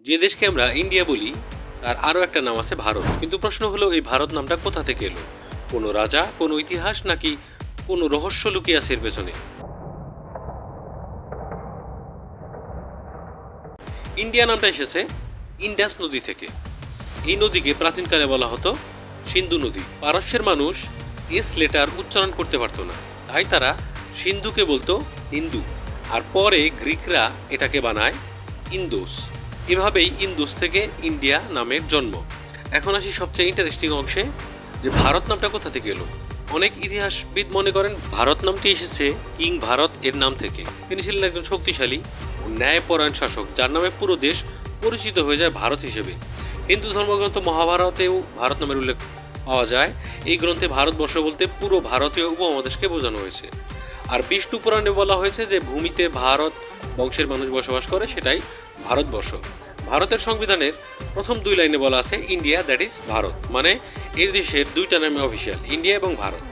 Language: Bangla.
যে দেশকে আমরা ইন্ডিয়া বলি তার আরও একটা নাম আছে ভারত। কিন্তু প্রশ্ন হলো, এই ভারত নামটা কোথা থেকে এলো? কোনো রাজা, কোনো ইতিহাস, নাকি কোনো রহস্য লুকিয়ে আছে এর পেছনে? ইন্ডিয়া নামটা এসেছে ইন্ডাস নদী থেকে। এই নদীকে প্রাচীনকালে বলা হতো সিন্ধু নদী। পারস্যের মানুষ এস লেটার উচ্চারণ করতে পারতো না, তাই তারা সিন্ধুকে বলতো হিন্দু। আর পরে গ্রিকরা এটাকে বানায় ইন্দোস। এভাবেই ইন্দোস থেকে ইন্ডিয়া নামের জন্ম। এখন আসি সবচেয়ে ইন্টারেস্টিং অংশে, যে ভারত নামটা কোথা থেকে এলো। অনেক ইতিহাসবিদ মনে করেন ভারত নামটি এসেছে কিং ভারত এর নাম থেকে। তিনি ছিলেন একজন শক্তিশালী ও ন্যায়পরায়ণ শাসক, যার নামে পুরো দেশ পরিচিত হয়ে যায় ভারত হিসেবে। হিন্দু ধর্মগ্রন্থ মহাভারতেও ভারত নামের উল্লেখ পাওয়া যায়। এই গ্রন্থে ভারতবর্ষ বলতে পুরো ভারতীয় উপমহাদেশকে বোঝানো হয়েছে। আর বিষ্ণু পুরাণে বলা হয়েছে যে ভূমিতে ভারত বংশের মানুষ বসবাস করে, সেটাই ভারতবর্ষ। ভারতের সংবিধানের প্রথম 2 লাইনে বলা আছে ইন্ডিয়া দ্যাট ইজ ভারত, মানে এই দেশের 2টা নামে অফিসিয়াল, ইন্ডিয়া এবং ভারত।